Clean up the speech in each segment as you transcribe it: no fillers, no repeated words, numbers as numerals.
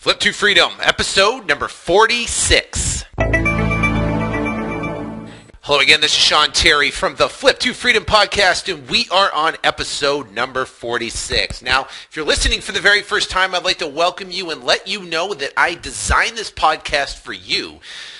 Flip to Freedom, episode number 46. Hello again, this is Sean Terry from the Flip to Freedom podcast, and we are on episode number 46. Now, if you're listening for the very first time, I'd like to welcome you and let you know that I designed this podcast for you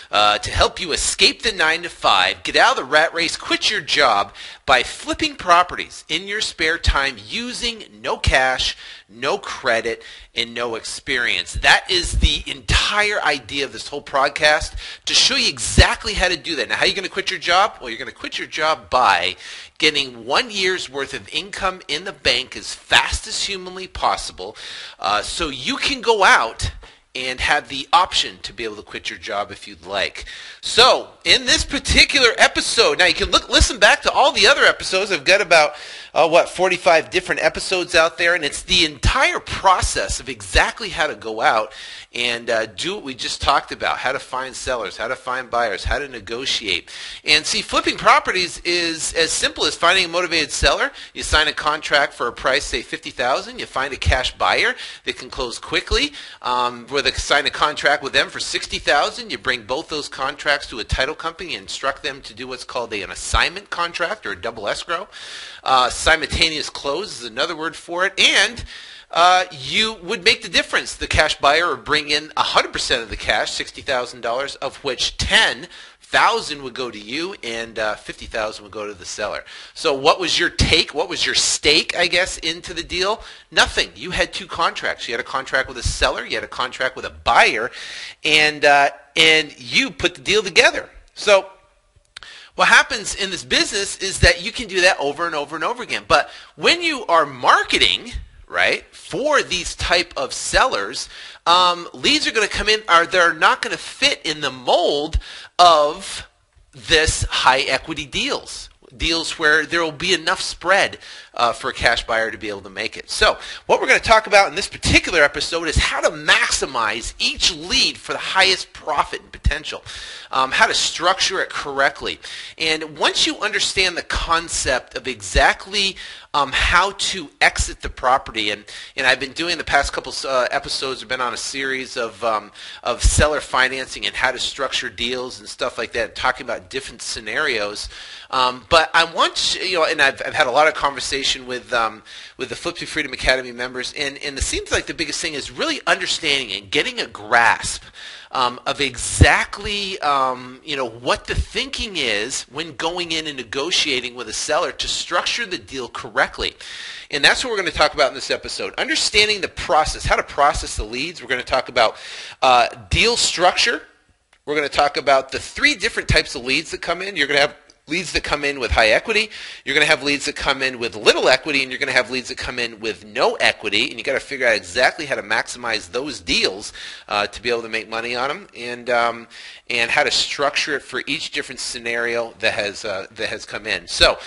to help you escape the 9-to-5, get out of the rat race, quit your job by flipping properties in your spare time using no cash, no credit, and no experience. That is the entire idea of this whole podcast, to show you exactly how to do that. Now, how are you going to quit your job? Well, you're going to quit your job by getting 1 year's worth of income in the bank as fast as humanly possible, so you can go out and have the option to be able to quit your job if you'd like. So, in this particular episode, now you can listen back to all the other episodes. I've got about 45 different episodes out there, and it's the entire process of exactly how to go out and do what we just talked about, how to find sellers, how to find buyers, how to negotiate. And see, flipping properties is as simple as finding a motivated seller. You sign a contract for a price, say $50,000. You find a cash buyer that can close quickly, where they sign a contract with them for $60,000. You bring both those contracts to a title company and instruct them to do what's called an assignment contract or a double escrow. Simultaneous close is another word for it, and you would make the difference. The cash buyer would bring in 100% of the cash, $60,000, of which $10,000 would go to you and $50,000 would go to the seller. So what was your take? What was your stake, I guess, into the deal? Nothing. You had two contracts. You had a contract with a seller. You had a contract with a buyer, and you put the deal together. So what happens in this business is that you can do that over and over and over again. But when you are marketing, right, for these type of sellers, leads are going to come in, they're not going to fit in the mold of this high equity deals where there will be enough spread for a cash buyer to be able to make it. So what we're going to talk about in this particular episode is how to maximize each lead for the highest profit and potential, how to structure it correctly. And once you understand the concept of exactly how to exit the property, and I've been doing the past couple episodes, I've been on a series of seller financing and how to structure deals and stuff like that, talking about different scenarios. But I want and I've had a lot of conversation with the Flip to Freedom Academy members, and it seems like the biggest thing is really understanding and getting a grasp of exactly what the thinking is when going in and negotiating with a seller to structure the deal correctly. And that's what we're going to talk about in this episode. Understanding the process, how to process the leads. We're going to talk about deal structure. We're going to talk about the 3 different types of leads that come in. You're going to have leads that come in with high equity, you're going to have leads that come in with little equity, and you're going to have leads that come in with no equity, and you've got to figure out exactly how to maximize those deals to be able to make money on them, and how to structure it for each different scenario that has come in. So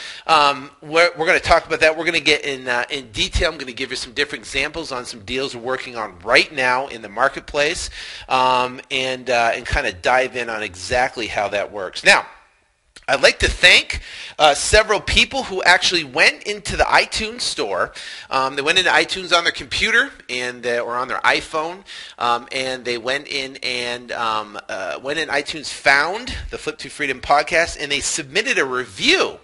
we're going to talk about that. We're going to get in detail. I'm going to give you some different examples on some deals we're working on right now in the marketplace, and kind of dive in on exactly how that works. Now, I'd like to thank several people who actually went into the iTunes store. They went into iTunes on their computer or on their iPhone, and they went in iTunes, found the Flip to Freedom podcast, and they submitted a review.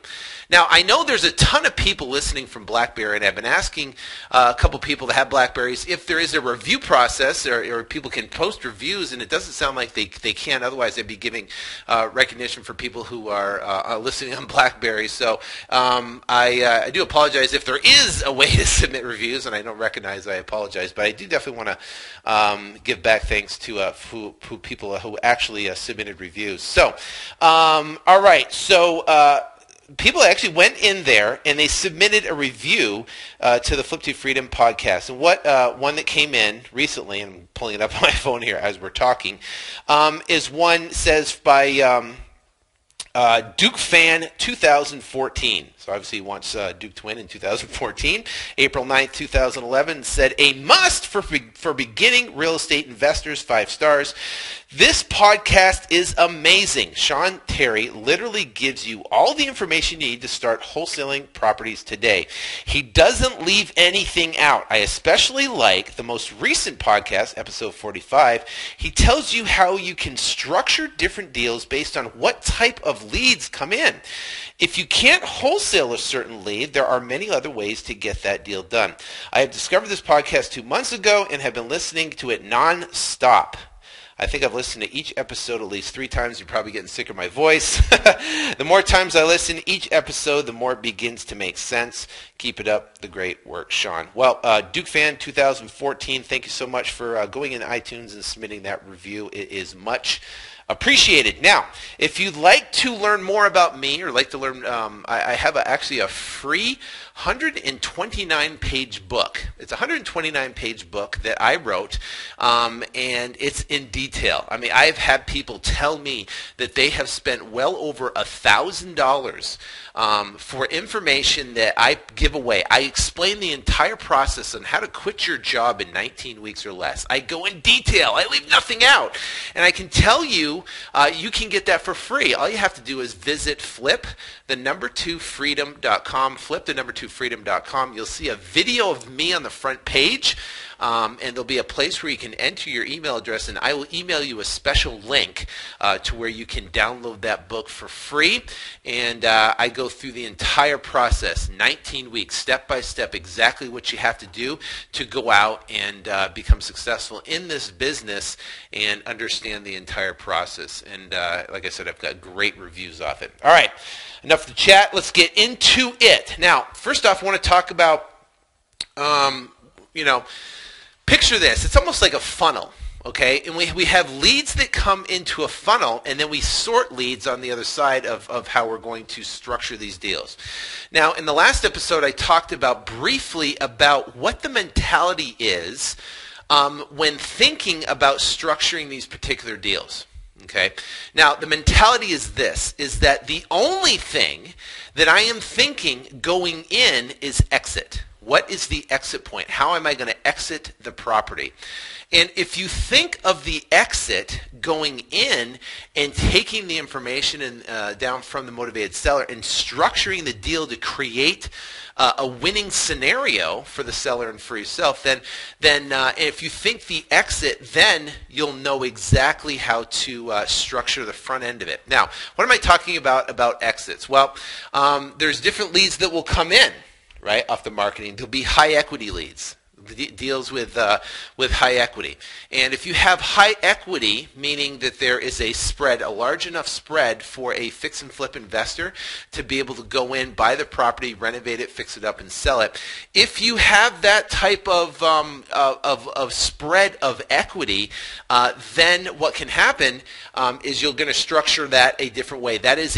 Now, I know there's a ton of people listening from BlackBerry, and I've been asking a couple people that have BlackBerries if there is a review process or people can post reviews, and it doesn't sound like they can. Otherwise, they'd be giving recognition for people who are listening on BlackBerry. So I do apologize if there is a way to submit reviews, and I don't recognize I apologize. But I do definitely want to give back thanks to people who actually submitted reviews. So, all right. So people actually went in there and they submitted a review to the Flip to Freedom podcast. And what one that came in recently, and I'm pulling it up on my phone here as we're talking, is one says by Duke Fan 2014. So obviously he wants Duke to win in 2014. April 9th, 2011 said, a must for beginning real estate investors, 5 stars. This podcast is amazing. Sean Terry literally gives you all the information you need to start wholesaling properties today. He doesn't leave anything out. I especially like the most recent podcast, episode 45. He tells you how you can structure different deals based on what type of leads come in. If you can't wholesale a certain lead, there are many other ways to get that deal done. I have discovered this podcast 2 months ago and have been listening to it non-stop. I think I've listened to each episode at least 3 times. You're probably getting sick of my voice. The more times I listen to each episode, the more it begins to make sense. Keep it up. The great work, Sean. Well, Duke Fan 2014, thank you so much for going in iTunes and submitting that review. It is much appreciated. Now, if you'd like to learn more about me or like to learn, I have actually a free 129-page book. It's a 129-page book that I wrote, and it's in detail. I mean, I've had people tell me that they have spent well over $1,000 for information that I give away. I explain the entire process on how to quit your job in 19 weeks or less. I go in detail. I leave nothing out. And I can tell you, you can get that for free. All you have to do is visit flip2freedom.com, flip2freedom.com. You'll see a video of me on the front page. And there'll be a place where you can enter your email address, and I will email you a special link to where you can download that book for free. And I go through the entire process, 19 weeks, step by step, exactly what you have to do to go out and become successful in this business and understand the entire process. And like I said, I've got great reviews off it. All right, enough of the chat. Let's get into it. Now, first off, I want to talk about, picture this. It's almost like a funnel, okay? And we have leads that come into a funnel, and then we sort leads on the other side of how we're going to structure these deals. Now, in the last episode, I talked about briefly about what the mentality is when thinking about structuring these particular deals. Okay. Now, the mentality is this, is that the only thing that I am thinking going in is exit. What is the exit point? How am I going to exit the property? And if you think of the exit going in and taking the information down from the motivated seller and structuring the deal to create a winning scenario for the seller and for yourself, then if you think the exit, then you'll know exactly how to structure the front end of it. Now, what am I talking about exits? Well, there's different leads that will come in, right, off the marketing. There'll be high equity leads. Deals with high equity. And if you have high equity, meaning that there is a spread, a large enough spread for a fix and flip investor to be able to go in, buy the property, renovate it, fix it up, and sell it. If you have that type of spread of equity, then what can happen is you're going to structure that a different way. That is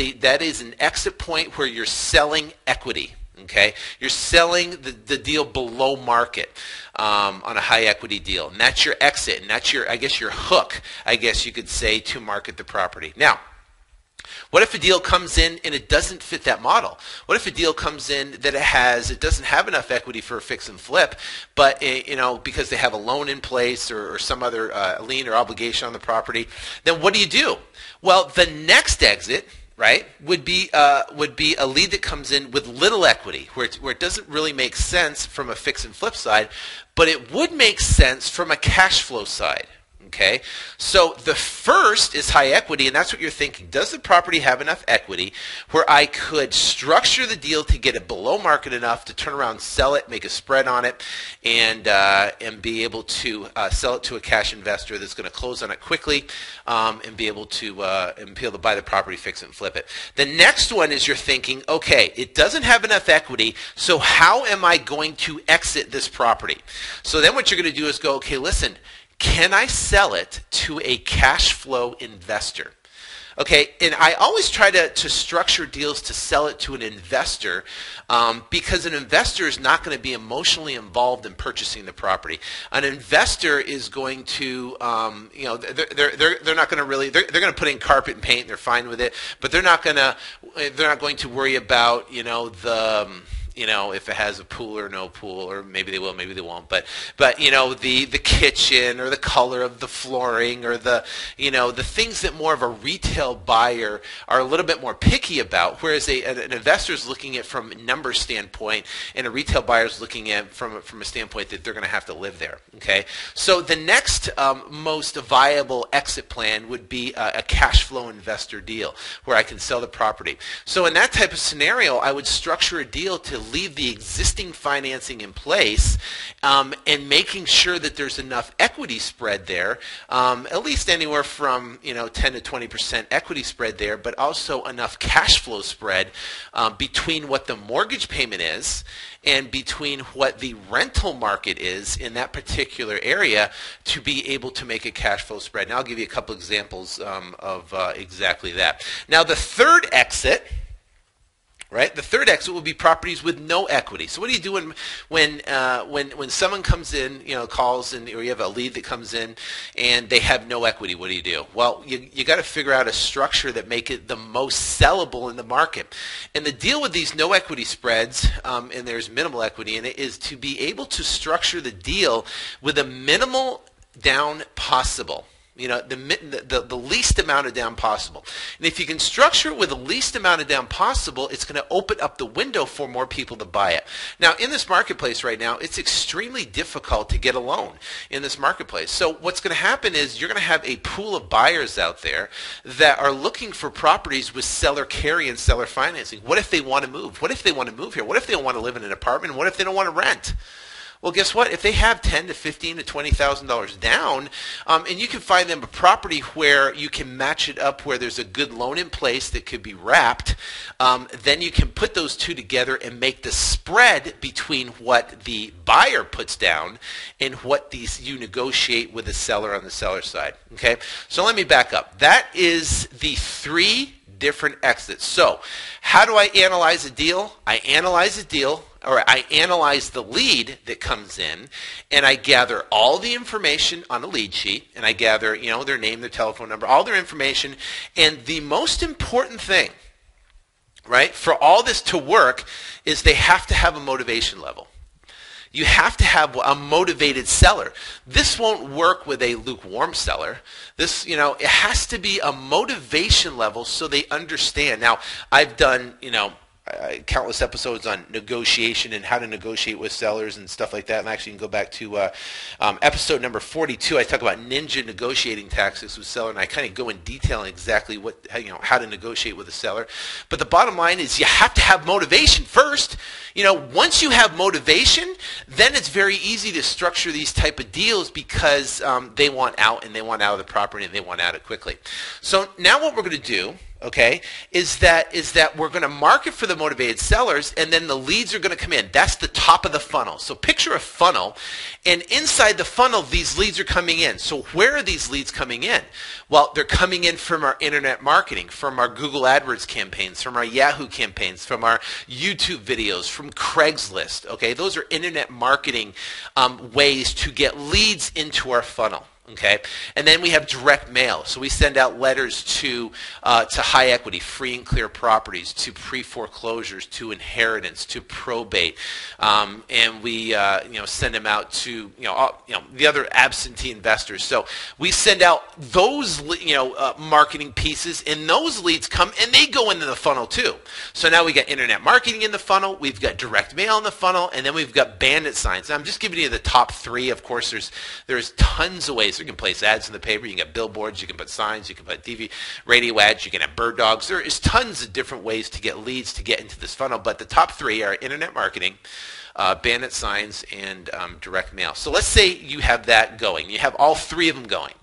an exit point where you're selling equity. Okay, you're selling the deal below market on a high equity deal, and that's your exit, and that's your hook, I guess you could say, to market the property. Now, what if a deal comes in and it doesn't fit that model? What if a deal comes in that it doesn't have enough equity for a fix and flip, but because they have a loan in place or some other lien or obligation on the property? Then what do? Well, the next exit, right, would be a lead that comes in with little equity, where it doesn't really make sense from a fix and flip side, but it would make sense from a cash flow side. Okay, so the first is high equity, and that's what you're thinking. Does the property have enough equity where I could structure the deal to get it below market enough to turn around, sell it, make a spread on it, and be able to sell it to a cash investor that's going to close on it quickly, and be able to buy the property, fix it, and flip it. The next one is you're thinking, okay, it doesn't have enough equity, so how am I going to exit this property? So then what you're going to do is go, okay, listen, can I sell it to a cash flow investor? Okay, and I always try to structure deals to sell it to an investor because an investor is not going to be emotionally involved in purchasing the property. An investor is going to, they're not going to really, they're going to put in carpet and paint, and they're fine with it, but they're not going to worry about, if it has a pool or no pool, or maybe they will, maybe they won't. But the kitchen or the color of the flooring or the things that more of a retail buyer are a little bit more picky about, whereas an investor is looking at from a number standpoint, and a retail buyer is looking at from a standpoint that they're going to have to live there. Okay, so the next most viable exit plan would be a cash flow investor deal where I can sell the property. So in that type of scenario, I would structure a deal to leave the existing financing in place and making sure that there's enough equity spread there, at least anywhere from 10 to 20% equity spread there, but also enough cash flow spread between what the mortgage payment is and between what the rental market is in that particular area to be able to make a cash flow spread. Now I'll give you a couple examples of exactly that. Now the third exit, right? The third exit will be properties with no equity. So what do you do when someone comes in, calls or you have a lead that comes in and they have no equity? What do? Well, you got to figure out a structure that make it the most sellable in the market. And the deal with these no equity spreads, and there's minimal equity in it, is to be able to structure the deal with a minimal down possible. The least amount of down possible. And if you can structure it with the least amount of down possible, it's going to open up the window for more people to buy it. Now, in this marketplace right now, it's extremely difficult to get a loan in this marketplace. So what's going to happen is you're going to have a pool of buyers out there that are looking for properties with seller carry and seller financing. What if they want to move? What if they want to move here? What if they don't want to live in an apartment? What if they don't want to rent? Well, guess what? If they have $10,000 to $15,000 to $20,000 down, and you can find them a property where you can match it up where there's a good loan in place that could be wrapped, then you can put those two together and make the spread between what the buyer puts down and what you negotiate with the seller on the seller side. Okay, so let me back up. That is the three different exits. So how do I analyze a deal? I analyze the lead that comes in, and I gather all the information on a lead sheet, and I gather, their name, their telephone number, all their information, and the most important thing, right, for all this to work is they have to have a motivation level. You have to have a motivated seller. This won't work with a lukewarm seller. This, it has to be a motivation level so they understand. Now, I've done, countless episodes on negotiation and how to negotiate with sellers and stuff like that. And actually, you can go back to episode number 42. I talk about ninja negotiating tactics with seller, and I kind of go in detail on exactly how to negotiate with a seller. But the bottom line is you have to have motivation first. Once you have motivation, then it's very easy to structure these type of deals because they want out, and they want out of the property, and they want out it quickly. So now what we're going to do, okay, is that we're going to market for the motivated sellers, and then the leads are going to come in. That's the top of the funnel. So picture a funnel, and inside the funnel, these leads are coming in. So where are these leads coming in? Well, they're coming in from our internet marketing, from our Google AdWords campaigns, from our Yahoo campaigns, from our YouTube videos, from Craigslist. Okay, those are internet marketing ways to get leads into our funnel. Okay, and then we have direct mail. So we send out letters to high equity, free and clear properties, to pre-foreclosures, to inheritance, to probate, and we send them out to the other absentee investors. So we send out those marketing pieces, and those leads come and they go into the funnel too. So now we got internet marketing in the funnel, we've got direct mail in the funnel, and then we've got bandit signs. Now I'm just giving you the top three. Of course, there's tons of ways. You can place ads in the paper, you can get billboards, you can put signs, you can put TV, radio ads, you can have bird dogs. There is tons of different ways to get leads to get into this funnel, but the top three are internet marketing, bandit signs, and direct mail. So let's say you have that going. You have all three of them going.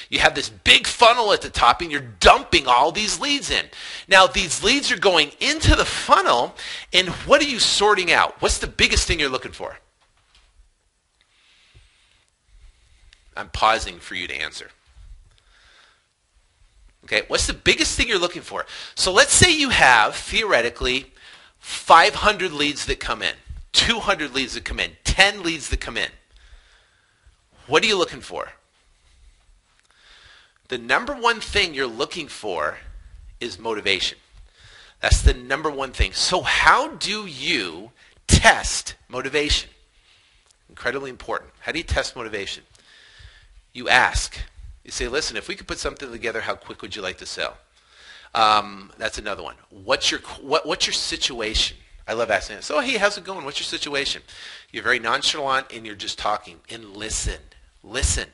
You have this big funnel at the top, and you're dumping all these leads in. Now, these leads are going into the funnel, and what are you sorting out? What's the biggest thing you're looking for? I'm pausing for you to answer. Okay, what's the biggest thing you're looking for? So let's say you have, theoretically, 500 leads that come in, 200 leads that come in, 10 leads that come in. What are you looking for? The number one thing you're looking for is motivation. That's the number one thing. So how do you test motivation? Incredibly important. How do you test motivation? You ask. You say, listen, if we could put something together, how quick would you like to sell? That's another one. What's your situation? I love asking that. So, hey, how's it going? What's your situation? You're very nonchalant and you're just talking. And listen. Listen.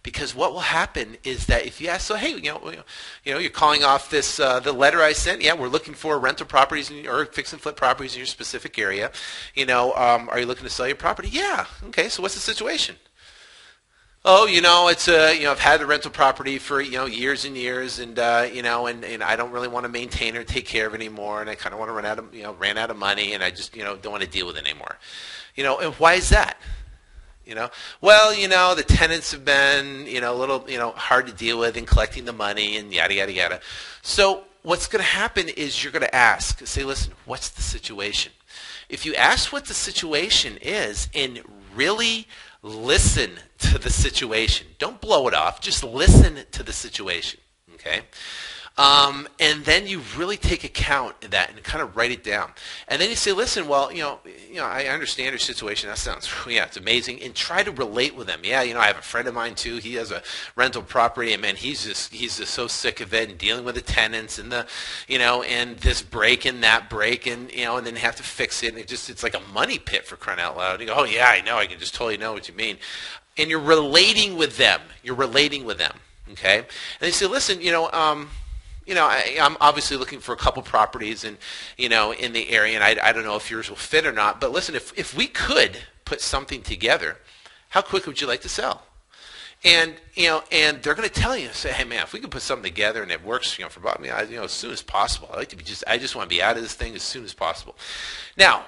Because what will happen is that if you ask, so hey, you're calling off this the letter I sent. Yeah, we're looking for rental properties or fix and flip properties in your specific area. Are you looking to sell your property? Yeah. Okay. So what's the situation? Oh, it's I've had the rental property for years and years, and and I don't really want to maintain or take care of it anymore, and I kind of want to ran out of money, and I just don't want to deal with it anymore. And why is that? Well, the tenants have been, a little, hard to deal with in collecting the money and yada, yada, yada. So what's going to happen is you're going to ask, say, listen, what's the situation? If you ask what the situation is and really listen to the situation, don't blow it off, just listen to the situation, okay? And then you really take account of that and kind of write it down. And then you say, listen, well, I understand your situation. That sounds, it's amazing. And try to relate with them. Yeah, I have a friend of mine too. He has a rental property, and man, he's just so sick of it and dealing with the tenants and and this break and that break and then have to fix it. And it's like a money pit, for crying out loud. You go, oh yeah, I know. I can just totally know what you mean. And you're relating with them. Okay. And they say, listen, I'm obviously looking for a couple properties in the area, and I don't know if yours will fit or not. But listen, if we could put something together, how quick would you like to sell? And and they're going to tell you, say, hey man, if we could put something together and it works, for about me, as soon as possible. I just want to be out of this thing as soon as possible. Now,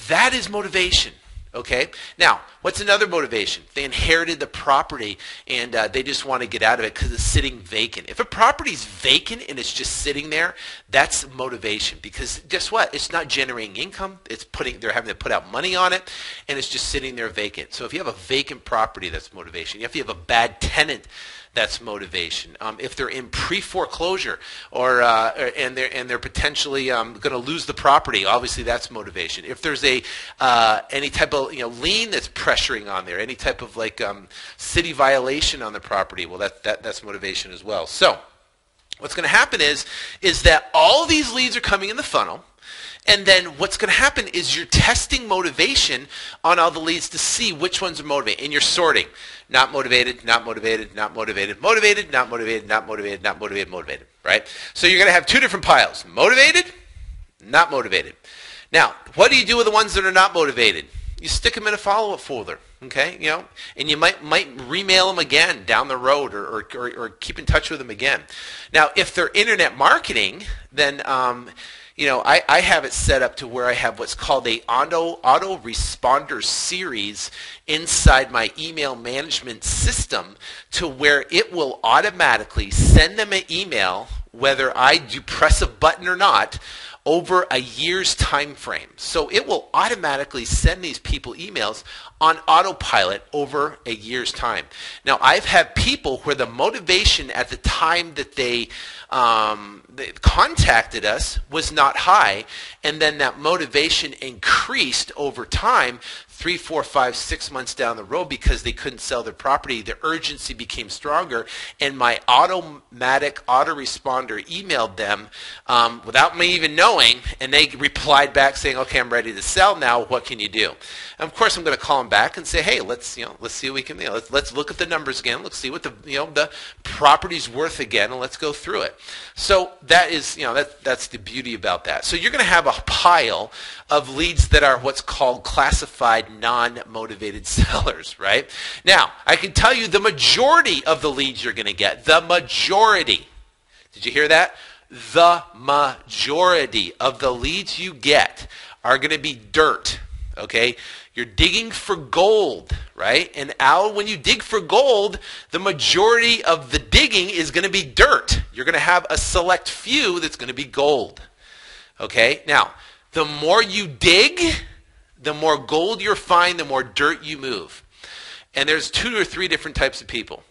that is motivation. Okay. Now, what's another motivation? They inherited the property and they just want to get out of it because it's sitting vacant. If a property's vacant and it's just sitting there, that's motivation. Because guess what? It's not generating income. They're having to put out money on it, and it's just sitting there vacant. So if you have a vacant property, that's motivation. If you have a bad tenant, that's motivation. If they're in pre-foreclosure and they're potentially going to lose the property, obviously that's motivation. If there's any type of lien that's pressuring on there, any type of city violation on the property, well that's motivation as well. So what's going to happen is that all these leads are coming in the funnel. And then what's going to happen is you're testing motivation on all the leads to see which ones are motivated. And you're sorting. Not motivated, not motivated, not motivated, motivated, not motivated, not motivated, not motivated, motivated. Right? So you're going to have two different piles. Motivated, not motivated. Now, what do you do with the ones that are not motivated? You stick them in a follow-up folder. Okay? And you might remail them again down the road or keep in touch with them again. Now, if they're internet marketing, then I have it set up to where I have what's called a auto responder series inside my email management system to where it will automatically send them an email whether I do press a button or not over a year's time frame. So it will automatically send these people emails on autopilot over a year's time. Now, I've had people where the motivation at the time that they contacted us was not high, and then that motivation increased over time, 3, 4, 5, 6 months down the road because they couldn't sell their property. The urgency became stronger, and my automatic autoresponder emailed them without me even knowing, and they replied back saying, okay, I'm ready to sell now. What can you do? And of course, I'm going to call them back and say, hey, let's see what we can do. Let's look at the numbers again. Let's see what the property's worth again, and let's go through it. So that is, that's the beauty about that. So you're going to have a pile of leads that are what's called classified non-motivated sellers, right? Now, I can tell you the majority of the leads you're going to get, the majority, did you hear that? The majority of the leads you get are going to be dirt. Okay, you're digging for gold, right? And Al, when you dig for gold, the majority of the digging is going to be dirt. You're going to have a select few that's going to be gold. Okay, now, the more you dig, the more gold you find, the more dirt you move. And there's 2 or 3 different types of people.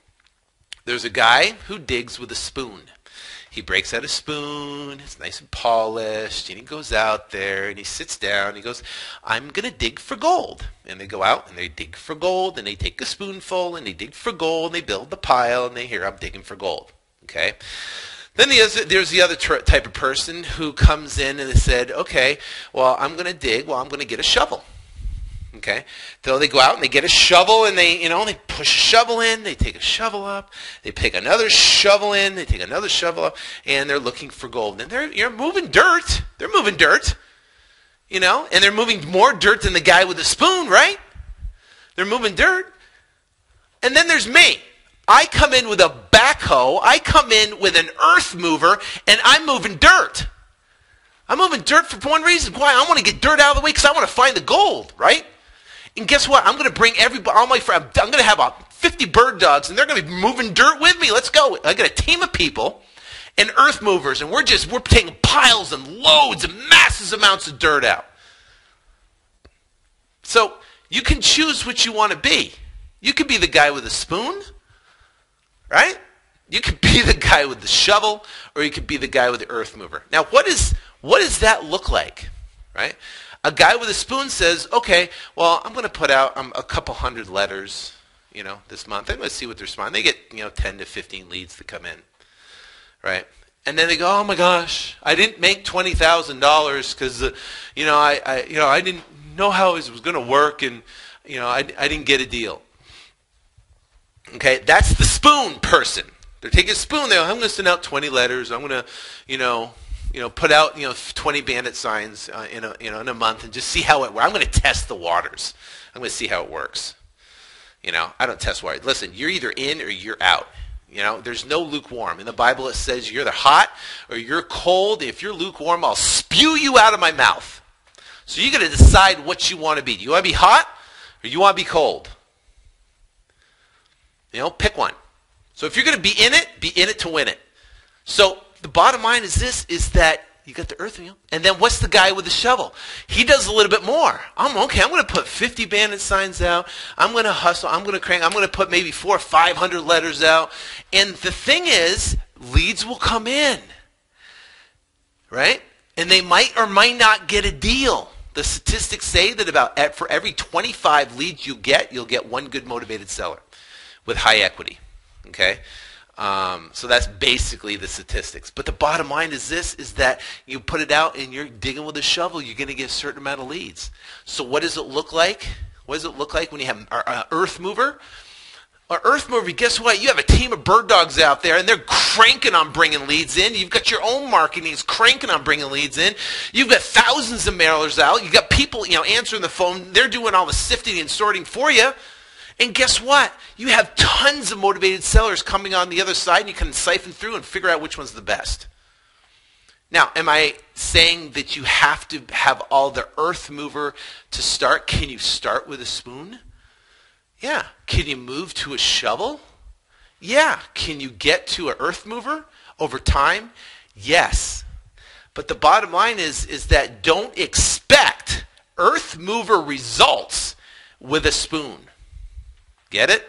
There's a guy who digs with a spoon. He breaks out a spoon, it's nice and polished, and he goes out there and he sits down and he goes, I'm going to dig for gold. And they go out and they dig for gold and they take a spoonful and they dig for gold and they build the pile and they hear, I'm digging for gold. Okay? Then there's the other type of person who comes in and they said, okay, well, I'm going to dig, well, I'm going to get a shovel. Okay, so they go out and they get a shovel and they push a shovel in, they take a shovel up, they pick another shovel in, they take another shovel up, and they're looking for gold. And you're moving dirt. They're moving dirt, and they're moving more dirt than the guy with the spoon, right? They're moving dirt. And then there's me. I come in with a backhoe. I come in with an earth mover, and I'm moving dirt. I'm moving dirt for one reason. Why? I want to get dirt out of the way because I want to find the gold, right? And guess what? I'm going to bring all my friends. I'm going to have 50 bird dogs, and they're going to be moving dirt with me. Let's go. I got a team of people and earth movers, and we're taking piles and loads and massive amounts of dirt out. So you can choose what you want to be. You could be the guy with a spoon, right? You could be the guy with the shovel, or you could be the guy with the earth mover. Now, what does that look like, right? A guy with a spoon says, okay, well, I'm going to put out a couple hundred letters, this month. I'm going to see what they're responding. They get, 10 to 15 leads to come in, right? And then they go, oh my gosh, I didn't make $20,000 because, I didn't know how it was going to work, and, I didn't get a deal. Okay, that's the spoon person. They're taking a spoon. They're, I'm going to send out 20 letters. I'm going to, put out 20 bandit signs in a month and just see how it works. I'm going to test the waters. I'm going to see how it works. I don't test waters. Listen, you're either in or you're out. There's no lukewarm. In the Bible it says you're either hot or you're cold. If you're lukewarm, I'll spew you out of my mouth. So you got to decide what you want to be. Do you want to be hot or you want to be cold? Pick one. So if you're going to be in it to win it. So the bottom line is this, is that you got the earth wheel. And then what's the guy with the shovel? He does a little bit more. I'm going to put 50 bandit signs out. I'm going to hustle. I'm going to crank. I'm going to put maybe 400 or 500 letters out. And the thing is, leads will come in. Right? And they might or might not get a deal. The statistics say that for every 25 leads you'll get one good motivated seller with high equity. Okay? So that's basically the statistics. But the bottom line is this, is that you put it out and you're digging with a shovel, you're going to get a certain amount of leads. So what does it look like? What does it look like when you have an earth mover? An earth mover, guess what? You have a team of bird dogs out there and they're cranking on bringing leads in. You've got your own marketing that's cranking on bringing leads in. You've got thousands of mailers out. You've got people answering the phone. They're doing all the sifting and sorting for you. And guess what? You have tons of motivated sellers coming on the other side, and you can siphon through and figure out which one's the best. Now, am I saying that you have to have all the earth mover to start? Can you start with a spoon? Yeah. Can you move to a shovel? Yeah. Can you get to an earth mover over time? Yes. But the bottom line is that don't expect earth mover results with a spoon. Get it?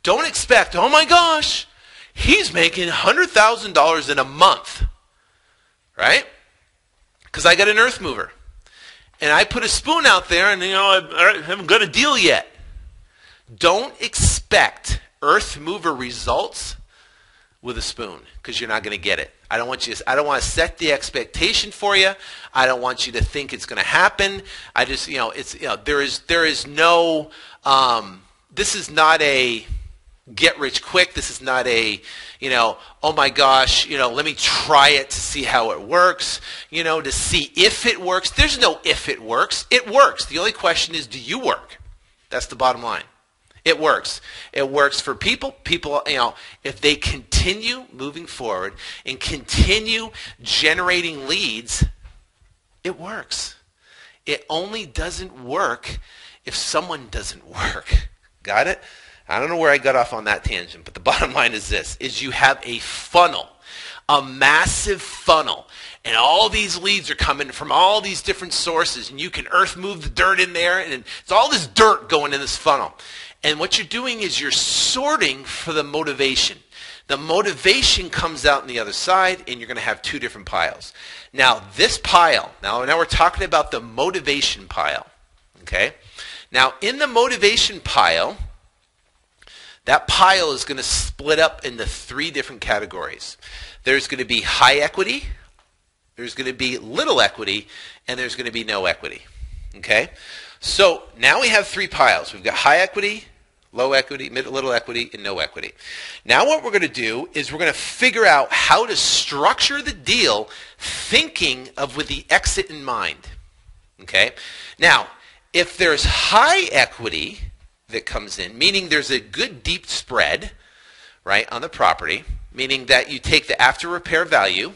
Don't expect, oh my gosh, he's making $100,000 in a month, right? Because I got an earth mover. And I put a spoon out there and, I haven't got a deal yet. Don't expect earth mover results with a spoon because you're not going to get it. I don't want to set the expectation for you. I don't want you to think it's going to happen. I just, there is no... this is not a get rich quick. This is not a, oh my gosh, let me try it to see how it works, to see if it works. There's no if it works. It works. The only question is, do you work? That's the bottom line. It works. It works for people. People, if they continue moving forward and continue generating leads, it works. It only doesn't work if someone doesn't work. Got it? I don't know where I got off on that tangent, but the bottom line is this, is you have a funnel, a massive funnel, and all these leads are coming from all these different sources, and you can earth move the dirt in there, and it's all this dirt going in this funnel. And what you're doing is you're sorting for the motivation. The motivation comes out on the other side, and you're going to have two different piles. Now, this pile, now we're talking about the motivation pile, okay? Now, in the motivation pile, that pile is going to split up into three different categories. There's going to be high equity, there's going to be little equity, and there's going to be no equity. Okay? So now we have three piles. We've got high equity, low equity, little equity, and no equity. Now what we're going to do is we're going to figure out how to structure the deal thinking of with the exit in mind. Okay? Now, if there's high equity that comes in, meaning there's a good deep spread, right, on the property, meaning that you take the after repair value,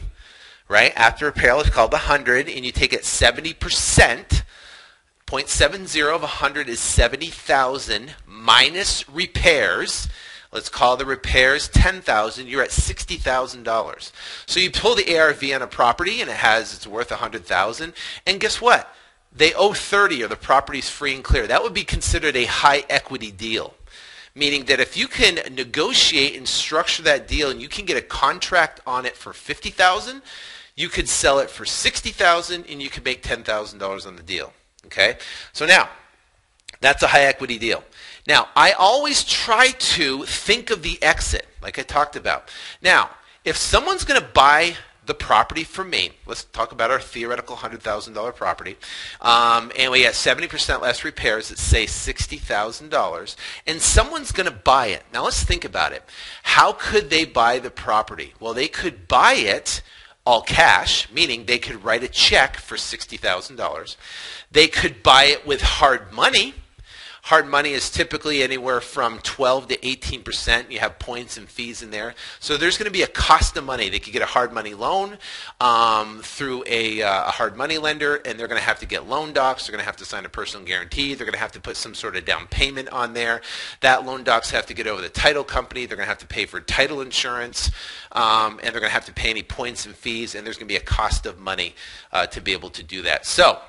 right, after repair is called 100, and you take it 70%, 0.70 of 100 is 70,000 minus repairs. Let's call the repairs 10,000. You're at $60,000. So you pull the ARV on a property, and it's worth 100,000, and guess what? They owe 30, or the property's free and clear. That would be considered a high equity deal, meaning that if you can negotiate and structure that deal and you can get a contract on it for 50,000, you could sell it for 60,000 and you could make $10,000 on the deal. Okay? So now, that's a high equity deal. Now, I always try to think of the exit, like I talked about. Now, if someone's going to buy the property from me, let's talk about our theoretical $100,000 property, and we have 70% less repairs at, say, $60,000, and someone's going to buy it. Now let's think about it. How could they buy the property? Well, they could buy it all cash, meaning they could write a check for $60,000. They could buy it with hard money. Hard money is typically anywhere from 12 to 18%. You have points and fees in there. So there's going to be a cost of money. They could get a hard money loan through a hard money lender, and they're going to have to get loan docs. They're going to have to sign a personal guarantee. They're going to have to put some sort of down payment on there. That loan docs have to get over the title company. They're going to have to pay for title insurance, and they're going to have to pay any points and fees, and there's going to be a cost of money to be able to do that. So,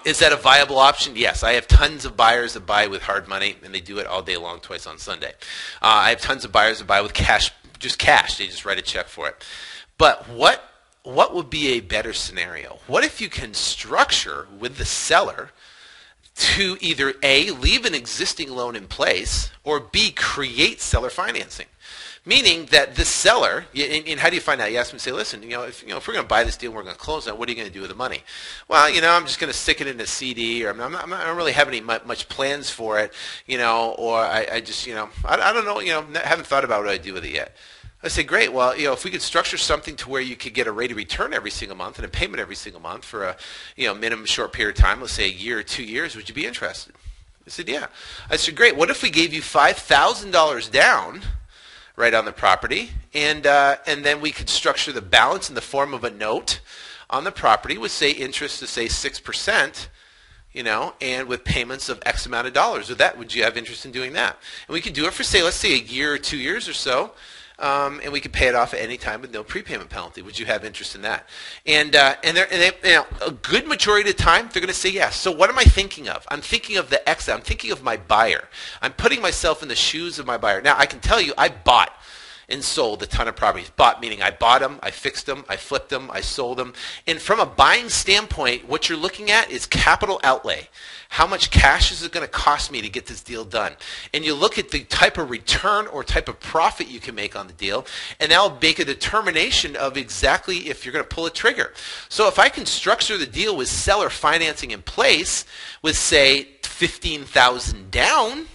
is that a viable option? Yes. I have tons of buyers that buy with hard money, and they do it all day long, twice on Sunday. I have tons of buyers that buy with cash, just cash. They just write a check for it. But what would be a better scenario? What if you can structure with the seller to either A, leave an existing loan in place, or B, create seller financing? Meaning that the seller, and how do you find out? You ask them, say, listen, if we're going to buy this deal and we're going to close it, what are you going to do with the money? Well, I'm just going to stick it in a CD, or I don't really have any much plans for it, or I just, I don't know, haven't thought about what I do with it yet. I say, great. Well, if we could structure something to where you could get a rate of return every single month and a payment every single month for a, minimum short period of time, let's say a year or 2 years, would you be interested? I said, yeah. I said, great. What if we gave you $5,000 down, right, on the property, and then we could structure the balance in the form of a note on the property with, say, interest to, say, 6%, and with payments of X amount of dollars. Would you have interest in doing that? And we could do it for, say, let's say a year or 2 years or so, and we could pay it off at any time with no prepayment penalty. Would you have interest in that? And a good majority of the time, they're going to say yes. So what am I thinking of? I'm thinking of the exit. I'm thinking of my buyer. I'm putting myself in the shoes of my buyer. Now, I can tell you, I bought and sold a ton of properties. Bought meaning I bought them, I fixed them, I flipped them, I sold them. And from a buying standpoint, what you're looking at is capital outlay. How much cash is it going to cost me to get this deal done? And you look at the type of return or type of profit you can make on the deal, and that'll make a determination of exactly if you're going to pull a trigger. So if I can structure the deal with seller financing in place with, say, $15,000 down,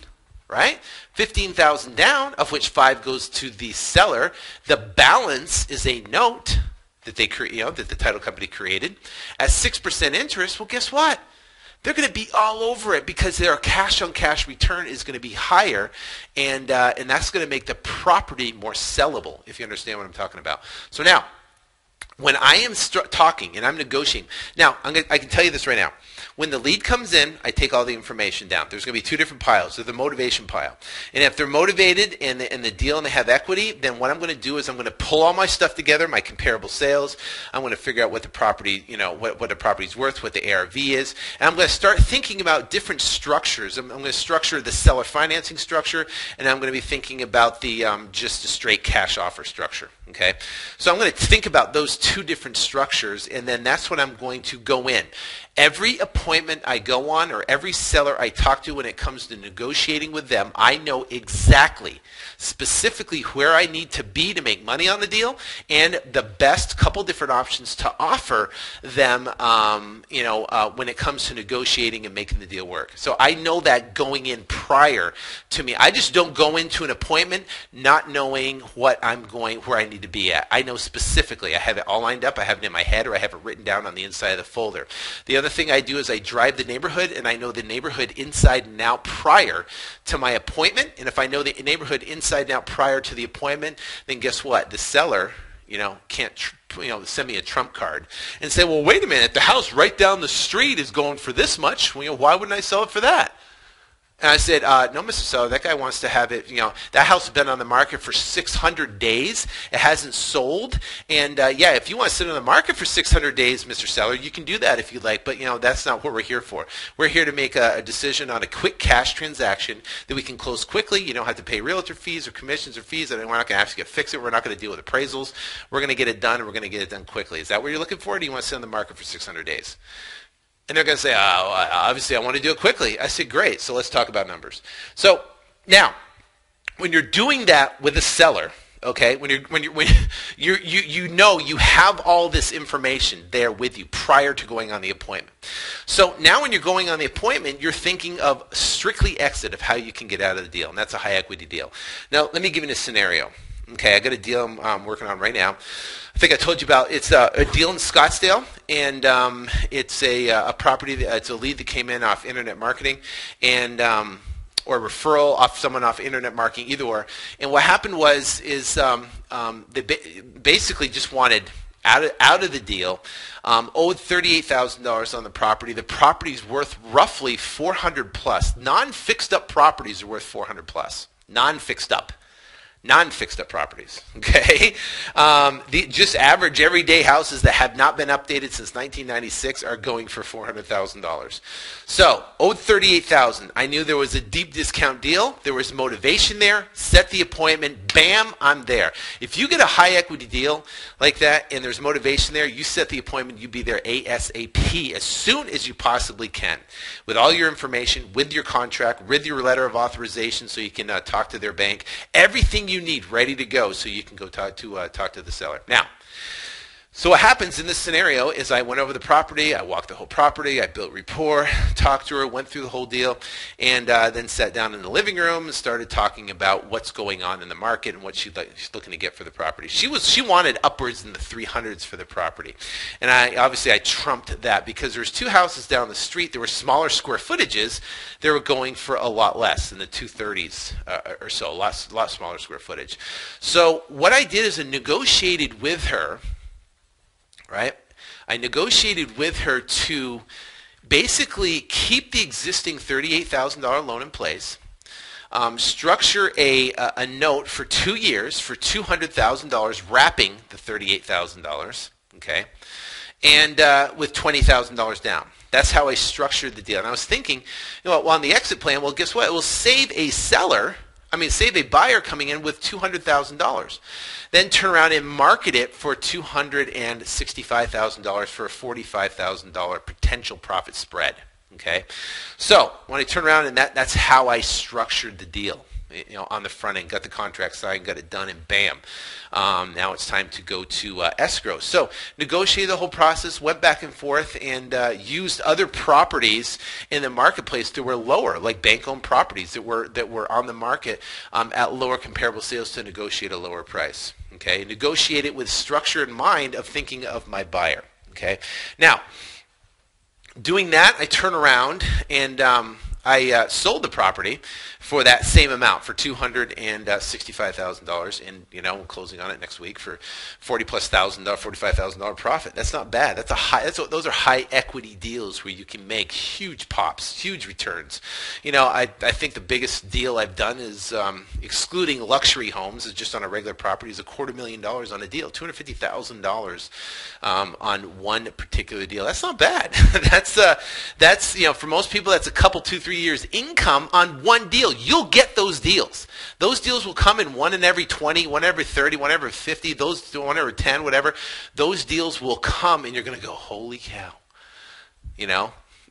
right? $15,000 down, of which 5 goes to the seller. The balance is a note that they that the title company created at 6% interest. Well, guess what? They're going to be all over it because their cash-on-cash return is going to be higher, and that's going to make the property more sellable, if you understand what I'm talking about. So now, when I am talking and I'm negotiating, now I can tell you this right now. When the lead comes in, I take all the information down. There's going to be two different piles. There's the motivation pile. And if they're motivated and the deal and they have equity, then what I'm going to do is I'm going to pull all my stuff together, my comparable sales. I'm going to figure out what the property, what the property's worth, what the ARV is. And I'm going to start thinking about different structures. I'm going to structure the seller financing structure, and I'm going to be thinking about the just a straight cash offer structure. Okay, so I'm going to think about those two different structures, and then that's what I'm going to go in. Every appointment I go on or every seller I talk to when it comes to negotiating with them, I know exactly, specifically where I need to be to make money on the deal and the best couple different options to offer them, when it comes to negotiating and making the deal work. So I know that going in prior to me. I just don't go into an appointment not knowing where I need to be at. I know specifically. I have it all lined up. I have it in my head, or I have it written down on the inside of the folder. The other thing I do is I drive the neighborhood, and I know the neighborhood inside and out prior to my appointment. And if I know the neighborhood inside and out prior to the appointment, then guess what? The seller, can't send me a trump card and say, well, wait a minute, the house right down the street is going for this much. Why wouldn't I sell it for that? And I said, no, Mr. Seller, that guy wants to have it, that house has been on the market for 600 days. It hasn't sold. And, if you want to sit on the market for 600 days, Mr. Seller, you can do that if you like. But, that's not what we're here for. We're here to make a decision on a quick cash transaction that we can close quickly. You don't have to pay realtor fees or commissions or fees. And we're not going to ask you to fix it. We're not going to deal with appraisals. We're going to get it done, and we're going to get it done quickly. Is that what you're looking for, or do you want to sit on the market for 600 days? And they're going to say, obviously, I want to do it quickly. I said, great, so let's talk about numbers. So now, when you're doing that with a seller, okay, when you have all this information there with you prior to going on the appointment. So now when you're going on the appointment, you're thinking of strictly exit, of how you can get out of the deal, and that's a high equity deal. Now, let me give you a scenario. Okay, I got a deal I'm working on right now. I think I told you about. It's a deal in Scottsdale, and it's a property. It's a lead that came in off internet marketing, and or referral off someone off internet marketing, either or. And what happened is they basically just wanted out of the deal, owed $38,000 on the property. The property's worth roughly 400 plus. Non-fixed up properties are worth 400 plus. Non-fixed up properties, okay? Just average everyday houses that have not been updated since 1996 are going for $400,000. So, owed $38,000. I knew there was a deep discount deal. There was motivation there. Set the appointment. Bam, I'm there. If you get a high equity deal like that and there's motivation there, you set the appointment, you be there ASAP as soon as you possibly can, with all your information, with your contract, with your letter of authorization so you can talk to their bank. Everything you need ready to go so you can go talk to the seller. Now, so what happens in this scenario is I went over the property, I walked the whole property, I built rapport, talked to her, went through the whole deal, and then sat down in the living room and started talking about what's going on in the market and what she's looking to get for the property. She wanted upwards in the 300s for the property, and I trumped that because there's two houses down the street. There were smaller square footages. They were going for a lot less, in the 230s or so, a lot smaller square footage. So what I did is I negotiated with her. Right? I negotiated with her to basically keep the existing $38,000 loan in place, structure a note for 2 years for $200,000, wrapping the $38,000, okay, and with $20,000 down. That's how I structured the deal. And I was thinking, on the exit plan, well, guess what? It will save a buyer coming in with $200,000. Then turn around and market it for $265,000 for a $45,000 potential profit spread. Okay, so when I turn around, and that's how I structured the deal. On the front end, got the contract signed, got it done, and bam. Now it's time to go to escrow. So negotiated the whole process, went back and forth, and used other properties in the marketplace that were lower, like bank-owned properties that were on the market at lower comparable sales to negotiate a lower price. Okay, negotiate it with structure in mind of thinking of my buyer. Okay, now doing that, I turn around and I sold the property for that same amount, for $265,000, and we're closing on it next week for $45,000 profit. That's not bad. Those are high equity deals where you can make huge pops, huge returns. I think the biggest deal I've done is excluding luxury homes, is just on a regular property, is $250,000 on a deal, $250,000 on one particular deal. That's not bad. that's for most people, that's a couple, 2-3 years income on one deal. You'll get those deals. Those deals will come in one in every 20, one every 30, one every 50, one every 10, whatever. Those deals will come, and you're going to go, holy cow.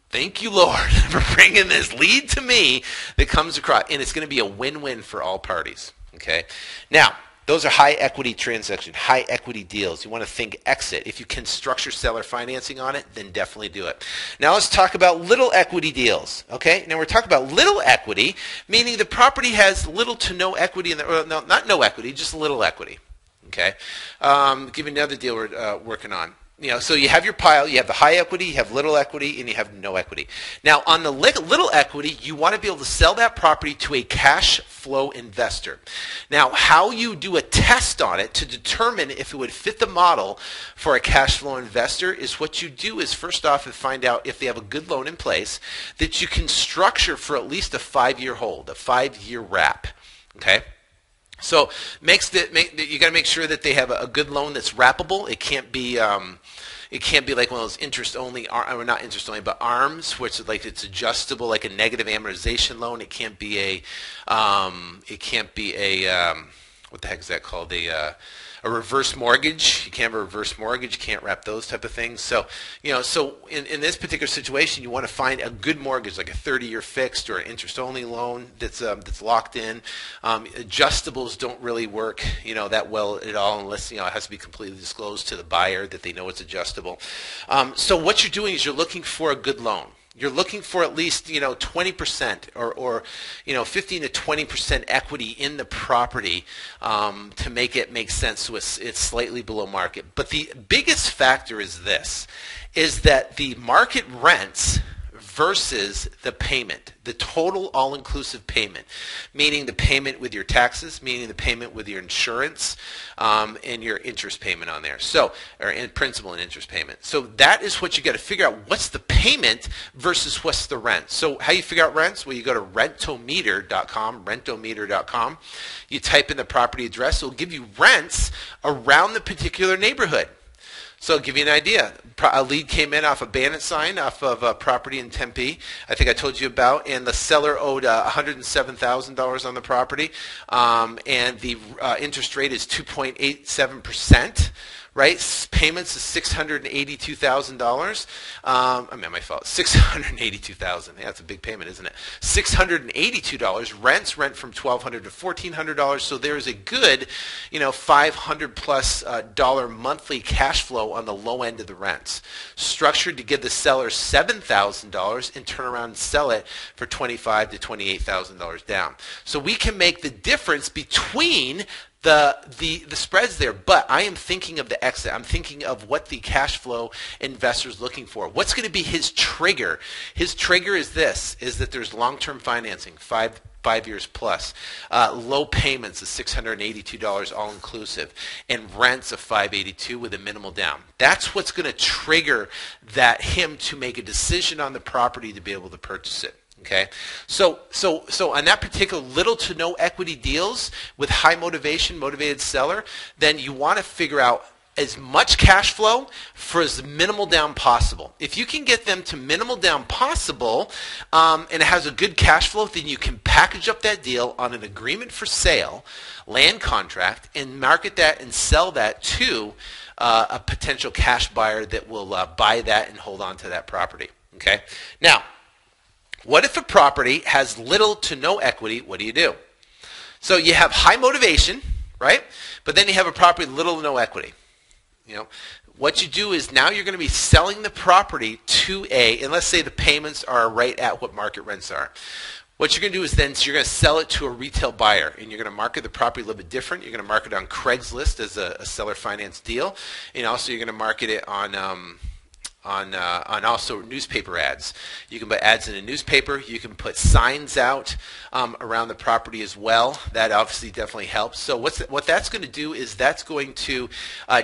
Thank you, Lord, for bringing this lead to me that comes across. And it's going to be a win-win for all parties. Okay. Now, those are high equity transactions, high equity deals. You want to think exit. If you can structure seller financing on it, then definitely do it. Now let's talk about little equity deals. Okay. Now we're talking about little equity, meaning the property has little to no equity in not no equity, just little equity. Okay. Give you another deal we're working on. So you have your pile, you have the high equity, you have little equity, and you have no equity. Now, on the little equity, you want to be able to sell that property to a cash flow investor. Now, how you do a test on it to determine if it would fit the model for a cash flow investor is what you do is first off find out if they have a good loan in place that you can structure for at least a 5-year hold, a 5-year wrap. Okay? So you got to make sure that they have a good loan that's wrappable. It can't be like one of those interest only, or not interest only, but ARMs, which is like it's adjustable, like a negative amortization loan. It can't be a what the heck is that called? A reverse mortgage. You can't have a reverse mortgage. You can't wrap those type of things. So, so in this particular situation, you want to find a good mortgage, like a 30-year fixed or an interest-only loan that's locked in. Adjustables don't really work, that well at all unless, it has to be completely disclosed to the buyer that they know it's adjustable. So what you're doing is you're looking for a good loan. You're looking for at least 20% or 15 to 20% equity in the property to make it make sense. So it's slightly below market. But the biggest factor is this: is that the market rents versus the payment, the total all-inclusive payment, meaning the payment with your taxes, meaning the payment with your insurance, and your interest payment on there. So, or in principal and interest payment. So that is what you got to figure out. What's the payment versus what's the rent? So how you figure out rents? Well, you go to rentometer.com. You type in the property address. It'll give you rents around the particular neighborhood. So I'll give you an idea. A lead came in off a Bandit sign off of a property in Tempe, I think I told you about, and the seller owed $107,000 on the property, and the interest rate is 2.87%. Right? Payments is $682,000. My fault. $682,000. Yeah, that's a big payment, isn't it? $682. Rent from $1,200 to $1,400. So there's a good, $500+ dollar monthly cash flow on the low end of the rents. Structured to give the seller $7,000 and turn around and sell it for $25,000 to $28,000 down. So we can make the difference between the spreads there, but I am thinking of the exit. I'm thinking of what the cash flow investor is looking for. What's going to be his trigger? His trigger is this: is that there's long-term financing, five years plus, low payments of $682 all inclusive, and rents of $582 with a minimal down. That's what's going to trigger him to make a decision on the property to be able to purchase it. Okay, so on that particular little to no equity deals with high motivated seller, then you want to figure out as much cash flow for as minimal down possible. If you can get them to minimal down possible, and it has a good cash flow, then you can package up that deal on an agreement for sale, land contract, and market that and sell that to a potential cash buyer that will buy that and hold on to that property. Okay, now, what if a property has little to no equity? What do? So you have high motivation, right? But then you have a property with little to no equity. What you do is now you're going to be selling the property to and let's say the payments are right at what market rents are. What you're going to do is then you're going to sell it to a retail buyer, and you're going to market the property a little bit different. You're going to market it on Craigslist as a seller finance deal, and also you're going to market it on on also newspaper ads. You can put ads in a newspaper. You can put signs out around the property as well. That obviously definitely helps. So what that's going to do is that's going to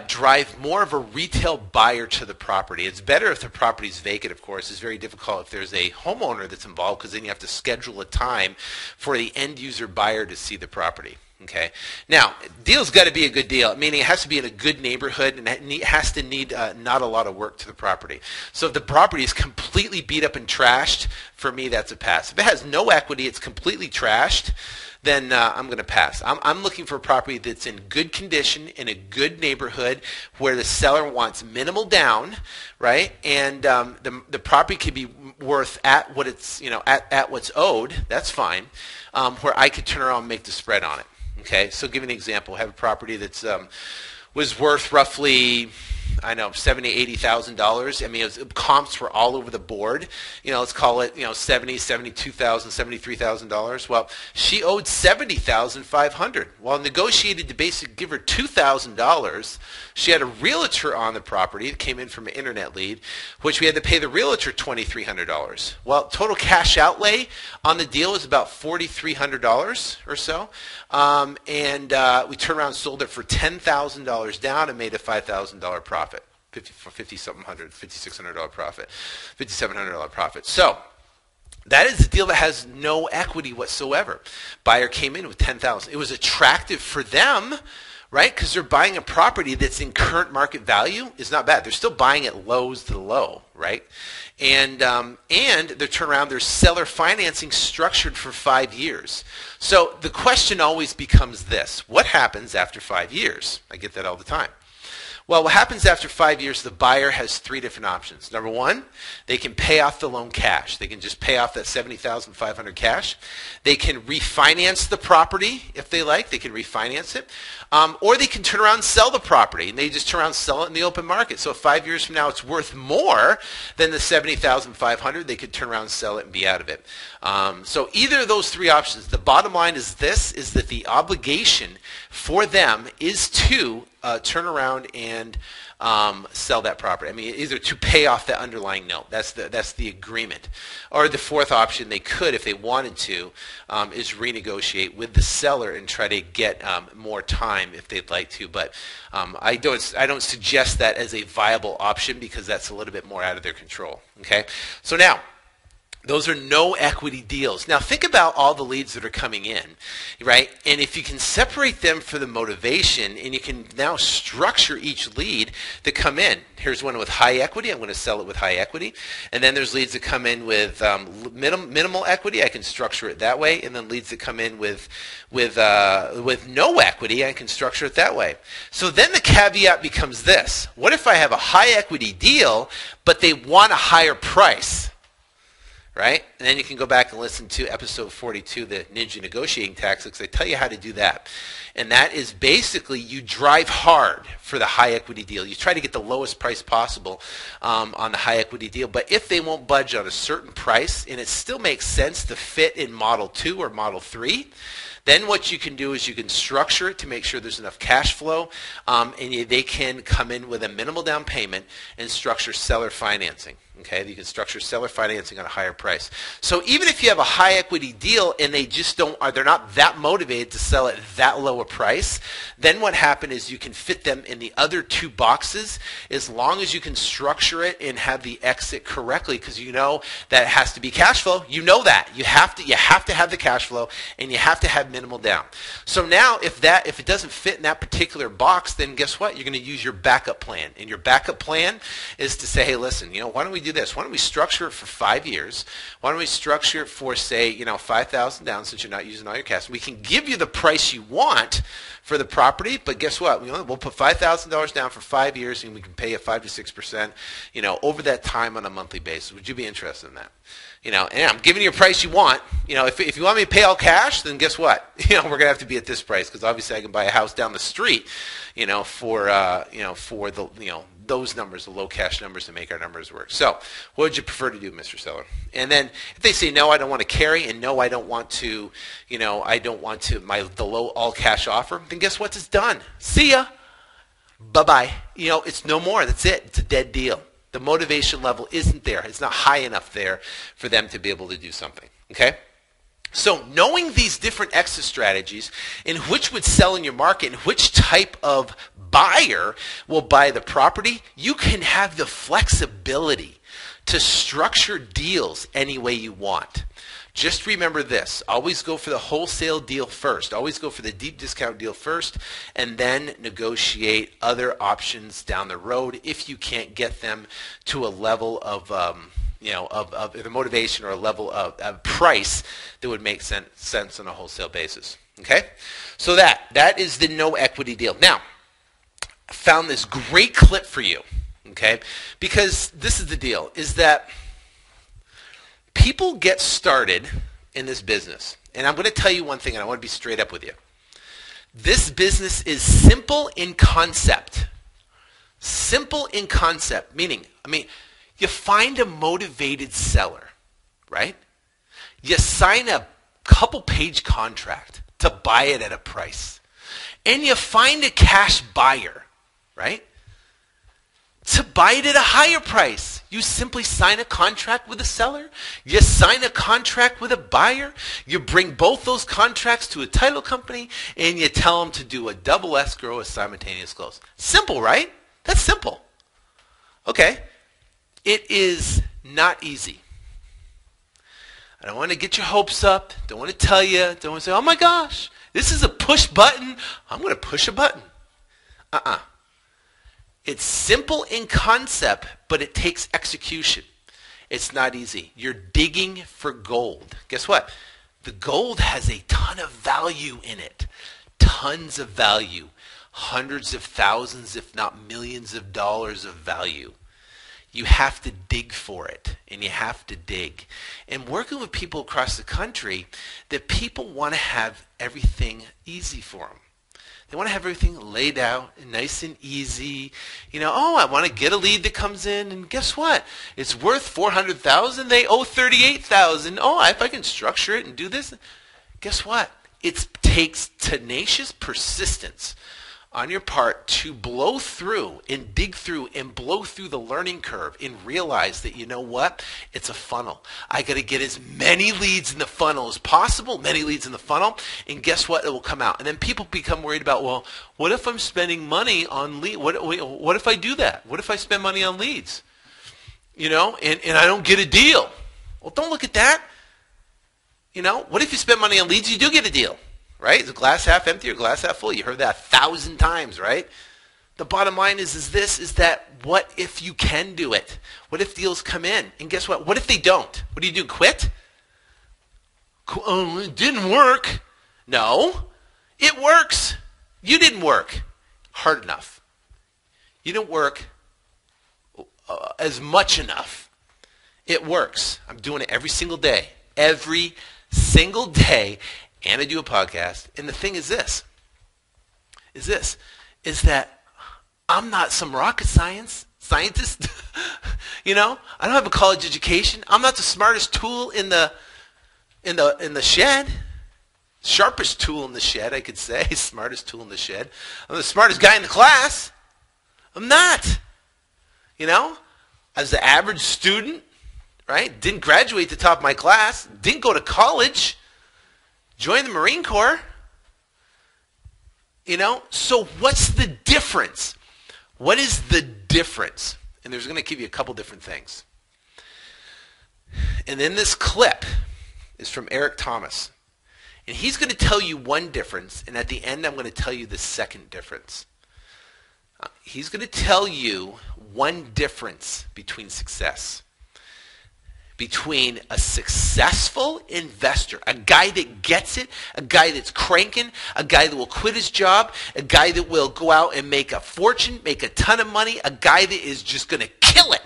drive more of a retail buyer to the property. It's better if the property is vacant, of course. It's very difficult if there's a homeowner that's involved, because then you have to schedule a time for the end user buyer to see the property. Okay. Now, deal's got to be a good deal, meaning it has to be in a good neighborhood, and it has to need not a lot of work to the property. So if the property is completely beat up and trashed, for me, that's a pass. If it has no equity, it's completely trashed, then I'm going to pass. I'm looking for a property that's in good condition, in a good neighborhood, where the seller wants minimal down, right? And the property could be worth at what it's, at what's owed. That's fine. Where I could turn around and make the spread on it. Okay, so give you an example. I have a property that's was worth roughly, I know, $70,000, $80,000. I mean, comps were all over the board. Let's call it, $70,000, $72,000, $73,000. Well, she owed $70,500. Well, negotiated to basically give her $2,000. She had a realtor on the property that came in from an internet lead, which we had to pay the realtor $2,300. Well, total cash outlay on the deal was about $4,300 or so. And we turned around and sold it for $10,000 down and made a $5,000 profit. $5,600 profit. $5,700 profit. So that is a deal that has no equity whatsoever. Buyer came in with $10,000. It was attractive for them, right? Because they're buying a property that's in current market value. Is not bad. They're still buying at lows to the low, right? And they're turned around. There's seller financing structured for 5 years. So the question always becomes this: what happens after 5 years? I get that all the time. Well, what happens after 5 years, the buyer has three different options. Number one, they can pay off the loan cash. They can just pay off that $70,500 cash. They can refinance the property if they like. They can refinance it. Or they can turn around and sell the property, and they just turn around and sell it in the open market. So if 5 years from now it's worth more than the $70,500, they could turn around and sell it and be out of it. So either of those three options. The bottom line is this, is that the obligation for them is to turn around and sell that property. I mean, either to pay off that underlying note. That's the agreement. Or the fourth option, they could, if they wanted to, is renegotiate with the seller and try to get more time if they'd like to. But I don't suggest that as a viable option, because that's a little bit more out of their control. Okay, so now, those are no equity deals. Now think about all the leads that are coming in, right? And if you can separate them for the motivation, and you can now structure each lead to come in. Here's one with high equity. I'm going to sell it with high equity. And then there's leads that come in with minimal equity. I can structure it that way. And then leads that come in with no equity, I can structure it that way. So then the caveat becomes this: what if I have a high equity deal, but they want a higher price? Right? And then you can go back and listen to episode 42, the Ninja Negotiating Tactics. They tell you how to do that. And that is basically, you drive hard for the high equity deal. You try to get the lowest price possible on the high equity deal. But if they won't budge on a certain price, and it still makes sense to fit in Model 2 or Model 3, then what you can do is you can structure it to make sure there's enough cash flow, and they can come in with a minimal down payment and structure seller financing. Okay, you can structure seller financing on a higher price. So even if you have a high equity deal and they just they're not that motivated to sell at that low a price, then what happens is you can fit them in the other two boxes, as long as you can structure it and have the exit correctly, because you know that it has to be cash flow. You know that you have to have the cash flow, and you have to have minimal down. So now if it doesn't fit in that particular box, then guess what? You're going to use your backup plan, and your backup plan is to say, hey, listen, why don't we do this? Why don't we structure it for 5 years? Why don't we structure it for, say, $5,000 down, since you're not using all your cash? We can give you the price you want for the property, but guess what? We'll put $5,000 down for 5 years, and we can pay you 5 to 6%, over that time on a monthly basis. Would you be interested in that? And I'm giving you a price you want. If you want me to pay all cash, then guess what? We're gonna have to be at this price, because obviously I can buy a house down the street, for the those numbers, the low cash numbers, to make our numbers work. So, what would you prefer to do, Mr. Seller? And then if they say no, I don't want to carry, and no, I don't want to, the low all cash offer, then guess what? It's done. See ya. Bye bye. It's no more. That's it. It's a dead deal. The motivation level isn't there. It's not high enough there for them to be able to do something. Okay? So knowing these different exit strategies and which would sell in your market and which type of buyer will buy the property, you can have the flexibility to structure deals any way you want. Just remember this. Always go for the wholesale deal first. Always go for the deep discount deal first, and then negotiate other options down the road if you can't get them to a level of of the motivation or a level of price that would make sense on a wholesale basis. Okay? So that is the no equity deal. Now, I found this great clip for you. Okay? Because this is the deal, is that people get started in this business. And I'm going to tell you one thing, and I want to be straight up with you. This business is simple in concept. Simple in concept, meaning, you find a motivated seller, right? You sign a couple-page contract to buy it at a price. And you find a cash buyer, right? To buy it at a higher price. You simply sign a contract with a seller. You sign a contract with a buyer. You bring both those contracts to a title company, and you tell them to do a double escrow, a simultaneous close. Simple, right? That's simple. Okay. It is not easy. I don't want to get your hopes up. Don't want to tell you. Don't want to say, oh my gosh, this is a push button. I'm going to push a button. It's simple in concept, but it takes execution. It's not easy. You're digging for gold. Guess what? The gold has a ton of value in it. Tons of value. Hundreds of thousands, if not millions of dollars of value. You have to dig for it, and you have to dig. And working with people across the country, that people want to have everything easy for them. They want to have everything laid out and nice and easy. I want to get a lead that comes in, and guess what? It's worth $400,000. They owe $38,000. Oh, if I can structure it and do this, guess what? It takes tenacious persistence on your part to blow through and dig through and blow through the learning curve and realize that, you know what? It's a funnel. I got to get as many leads in the funnel as possible, and guess what? It will come out. And then people become worried about, well, what if I'm spending money on leads? What if I do that? What if I spend money on leads? And I don't get a deal. Well, don't look at that. What if you spend money on leads, you do get a deal? Right? Is the glass half empty or glass half full? You heard that 1,000 times, right? The bottom line is that what if you can do it? What if deals come in? And guess what? What if they don't? What do you do? Quit? Oh, it didn't work. No, it works. You didn't work hard enough. You didn't work as much enough. It works. I'm doing it every single day. Every single day. And I do a podcast, and the thing is that I'm not some rocket scientist. I don't have a college education. I'm not the smartest tool in the shed. Sharpest tool in the shed, I could say. Smartest tool in the shed. I'm the smartest guy in the class. I'm not. I was the average student, right? Didn't graduate the top of my class. Didn't go to college. Join the Marine Corps. So what's the difference? What is the difference? And there's going to give you a couple different things. And then this clip is from Eric Thomas. And he's going to tell you one difference, and at the end I'm going to tell you the second difference. He's going to tell you one difference between success. Between a successful investor, a guy that gets it, a guy that's cranking, a guy that will quit his job, a guy that will go out and make a fortune, make a ton of money, a guy that is just going to kill it.